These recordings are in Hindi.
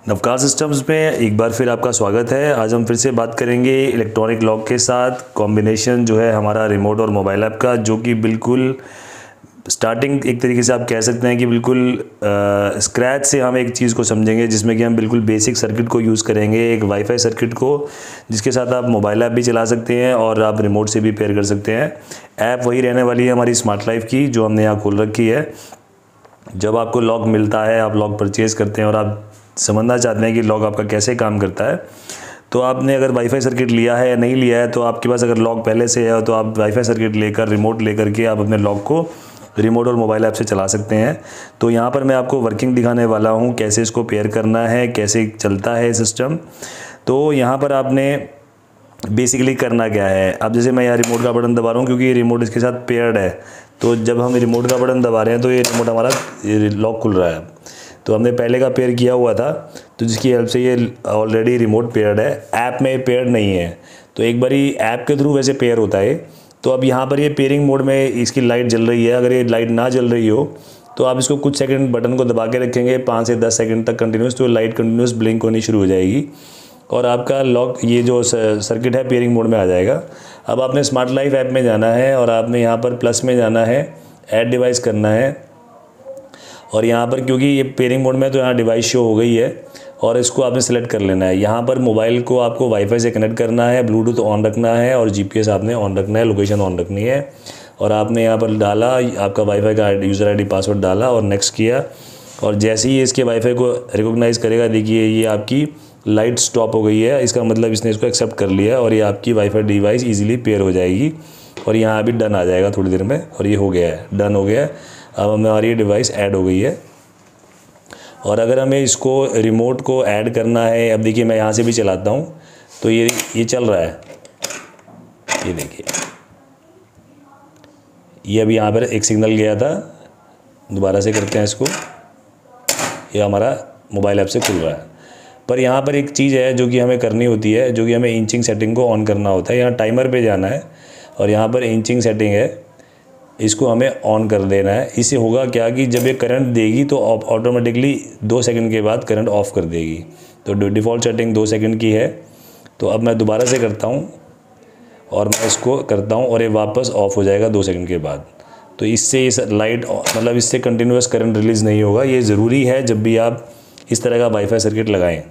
नवकार सिस्टम्स में एक बार फिर आपका स्वागत है। आज हम फिर से बात करेंगे इलेक्ट्रॉनिक लॉक के साथ कॉम्बिनेशन जो है हमारा रिमोट और मोबाइल ऐप का, जो कि बिल्कुल स्टार्टिंग एक तरीके से आप कह सकते हैं कि बिल्कुल स्क्रैच से हम एक चीज़ को समझेंगे, जिसमें कि हम बिल्कुल बेसिक सर्किट को यूज़ करेंगे, एक वाईफाई सर्किट को, जिसके साथ आप मोबाइल ऐप भी चला सकते हैं और आप रिमोट से भी पेयर कर सकते हैं। ऐप वही रहने वाली है हमारी स्मार्ट लाइफ की, जो हमने यहाँ खोल रखी है। जब आपको लॉक मिलता है, आप लॉक परचेज़ करते हैं और आप समझना चाहते हैं कि लॉक आपका कैसे काम करता है, तो आपने अगर वाईफाई सर्किट लिया है या नहीं लिया है, तो आपके पास अगर लॉक पहले से है तो आप वाईफाई सर्किट लेकर, रिमोट लेकर के आप अपने लॉक को रिमोट और मोबाइल ऐप से चला सकते हैं। तो यहाँ पर मैं आपको वर्किंग दिखाने वाला हूँ, कैसे इसको पेयर करना है, कैसे चलता है सिस्टम। तो यहाँ पर आपने बेसिकली करना क्या है, अब जैसे मैं यहाँ रिमोट का बटन दबा रहा हूँ क्योंकि ये रिमोट इसके साथ पेयर्ड है। तो जब हम रिमोट का बटन दबा रहे हैं तो ये रिमोट हमारा लॉक खुल रहा है। तो हमने पहले का पेयर किया हुआ था, तो जिसकी हेल्प से ये ऑलरेडी रिमोट पेयर्ड है। ऐप में पेयर्ड नहीं है, तो एक बारी ऐप के थ्रू वैसे पेयर होता है। तो अब यहाँ पर ये पेयरिंग मोड में इसकी लाइट जल रही है। अगर ये लाइट ना जल रही हो तो आप इसको कुछ सेकंड बटन को दबा के रखेंगे, 5 से 10 सेकंड तक कंटिन्यूस, तो लाइट कंटिन्यूस ब्लिंक होनी शुरू हो जाएगी और आपका लॉक ये जो सर्किट है पेयरिंग मोड में आ जाएगा। अब आपने स्मार्ट लाइफ ऐप में जाना है और आपने यहाँ पर प्लस में जाना है, ऐड डिवाइस करना है। और यहाँ पर क्योंकि ये पेयरिंग मोड में तो यहाँ डिवाइस शो हो गई है और इसको आपने सेलेक्ट कर लेना है। यहाँ पर मोबाइल को आपको वाईफाई से कनेक्ट करना है, ब्लूटूथ ऑन रखना है और जीपीएस आपने ऑन रखना है, लोकेशन ऑन रखनी है। और आपने यहाँ पर डाला आपका वाईफाई का यूज़र आईडी पासवर्ड डाला और नेक्स्ट किया, और जैसे ही इसके वाईफाई को रिकॉग्नाइज़ करेगा, देखिए ये आपकी लाइट स्टॉप हो गई है। इसका मतलब इसने इसको एक्सेप्ट कर लिया और ये आपकी वाईफाई डिवाइस ईजिली पेयर हो जाएगी। और यहाँ अभी डन आ जाएगा थोड़ी देर में, और ये हो गया है, डन हो गया है। अब हमारी डिवाइस ऐड हो गई है। और अगर हमें इसको रिमोट को ऐड करना है, अब देखिए मैं यहाँ से भी चलाता हूँ तो ये चल रहा है। ये देखिए, ये अभी यहाँ पर एक सिग्नल गया था, दोबारा से करते हैं इसको, ये हमारा मोबाइल ऐप से खुल रहा है। पर यहाँ पर एक चीज़ है जो कि हमें करनी होती है, जो कि हमें इंचिंग सेटिंग को ऑन करना होता है। यहाँ टाइमर पे जाना है और यहाँ पर इंचिंग सेटिंग है, इसको हमें ऑन कर देना है। इससे होगा क्या कि जब ये करंट देगी तो ऑटोमेटिकली 2 सेकंड के बाद करंट ऑफ कर देगी। तो डिफ़ॉल्ट सेटिंग 2 सेकंड की है। तो अब मैं दोबारा से करता हूँ और मैं इसको करता हूँ और ये वापस ऑफ हो जाएगा 2 सेकंड के बाद। तो इससे इस लाइट मतलब इससे कंटिन्यूस करंट रिलीज़ नहीं होगा। ये ज़रूरी है जब भी आप इस तरह का वाईफाई सर्किट लगाएं।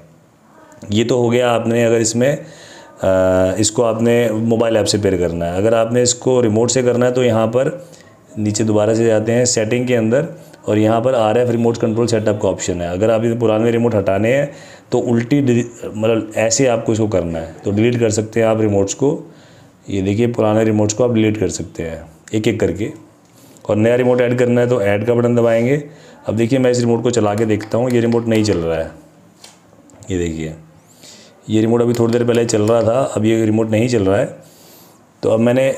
ये तो हो गया आपने, अगर इसमें इसको आपने मोबाइल ऐप से पेयर करना है। अगर आपने इसको रिमोट से करना है तो यहाँ पर नीचे दोबारा से जाते हैं सेटिंग के अंदर, और यहाँ पर RF रिमोट कंट्रोल सेटअप का ऑप्शन है। अगर आप ये पुराने रिमोट हटाने हैं तो उल्टी मतलब ऐसे आपको इसको करना है, तो डिलीट कर सकते हैं आप रिमोट्स को। ये देखिए पुराने रिमोट्स को आप डिलीट कर सकते हैं एक एक करके। और नया रिमोट ऐड करना है तो ऐड का बटन दबाएंगे। अब देखिए मैं इस रिमोट को चला के देखता हूँ, ये रिमोट नहीं चल रहा है। ये देखिए, ये रिमोट अभी थोड़ी देर पहले चल रहा था, अब ये रिमोट नहीं चल रहा है। तो अब मैंने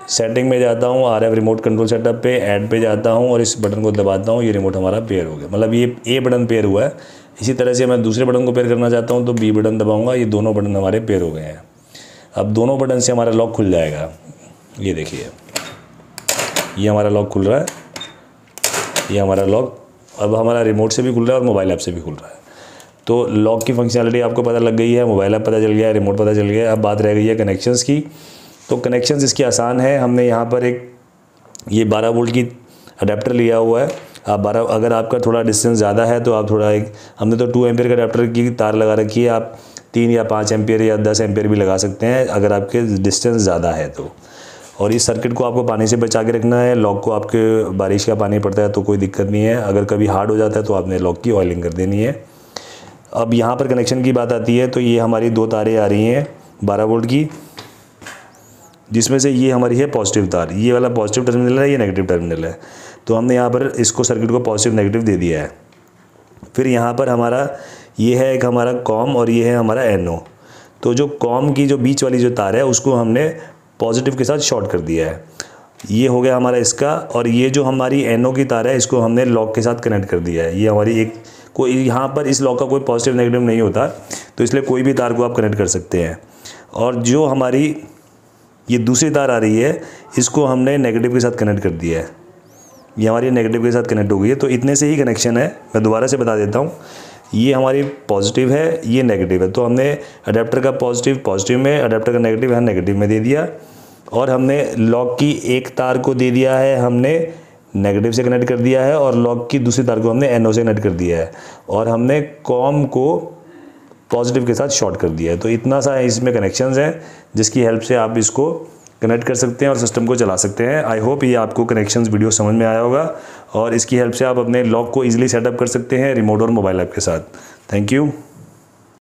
सेटिंग में जाता हूँ, RF रिमोट कंट्रोल सेटअप पे, ऐड पे जाता हूँ और इस बटन को दबाता हूँ, ये रिमोट हमारा पेयर हो गया। मतलब ये A बटन पेयर हुआ है। इसी तरह से मैं दूसरे बटन को पेयर करना चाहता हूँ तो B बटन दबाऊँगा, ये दोनों बटन हमारे पेयर हो गए हैं। अब दोनों बटन से हमारा लॉक खुल जाएगा। ये देखिए, ये हमारा लॉक खुल रहा है, ये हमारा लॉक अब हमारा रिमोट से भी खुल रहा है और मोबाइल ऐप से भी खुल रहा है। तो लॉक की फंक्शनलिटी आपको पता लग गई है, मोबाइल ऐप पता चल गया है, रिमोट पता चल गया है। अब बात रह गई है कनेक्शंस की। तो कनेक्शंस इसकी आसान है। हमने यहाँ पर एक ये 12 वोल्ट की अडेप्टर लिया हुआ है। आप 12, अगर आपका थोड़ा डिस्टेंस ज़्यादा है तो आप थोड़ा हमने तो 2 एम्पियर का अडेप्टर की तार लगा रखी है। आप 3 या 5 एम्पियर या 10 एम्पियर भी लगा सकते हैं अगर आपके डिस्टेंस ज़्यादा है तो। और इस सर्किट को आपको पानी से बचा के रखना है। लॉक को आपके बारिश का पानी पड़ता है तो कोई दिक्कत नहीं है, अगर कभी हार्ड हो जाता है तो आपने लॉक की ऑयलिंग कर देनी है। अब यहाँ पर कनेक्शन की बात आती है तो ये हमारी 2 तारें आ रही हैं 12 वोल्ट की, जिसमें से ये हमारी है पॉजिटिव तार। ये वाला पॉजिटिव टर्मिनल है, ये नेगेटिव टर्मिनल है। तो हमने यहाँ पर इसको सर्किट को पॉजिटिव नेगेटिव दे दिया है। फिर यहाँ पर हमारा ये है एक हमारा कॉम और ये है हमारा NO। तो जो कॉम की जो बीच वाली जो तार है उसको हमने पॉजिटिव के साथ शॉर्ट कर दिया है। ये हो गया हमारा इसका। और ये जो हमारी NO की तार है इसको हमने लॉक के साथ कनेक्ट कर दिया है। ये हमारी एक कोई यहाँ पर इस लॉक का कोई पॉजिटिव नेगेटिव नहीं होता, तो इसलिए कोई भी तार को आप कनेक्ट कर सकते हैं। और जो हमारी ये दूसरी तार आ रही है इसको हमने नेगेटिव के साथ कनेक्ट कर दिया है। ये हमारी नेगेटिव के साथ कनेक्ट हो गई है। तो इतने से ही कनेक्शन है। मैं दोबारा से बता देता हूँ ये हमारी पॉजिटिव है, ये नेगेटिव है। तो हमने अडेप्टर का पॉजिटिव में, अडेप्टर का नेगेटिव है नेगेटिव में दे दिया। और हमने लॉक की एक तार को दे दिया है हमने नेगेटिव से कनेक्ट कर दिया है, और लॉक की दूसरी तार को हमने NO से कनेक्ट कर दिया है, और हमने कॉम को पॉजिटिव के साथ शॉर्ट कर दिया है। तो इतना सा इसमें कनेक्शंस हैं जिसकी हेल्प से आप इसको कनेक्ट कर सकते हैं और सिस्टम को चला सकते हैं। आई होप ये आपको कनेक्शंस वीडियो समझ में आया होगा, और इसकी हेल्प से आप अपने लॉक को ईजिली सेटअप कर सकते हैं रिमोट और मोबाइल ऐप के साथ। Thank you.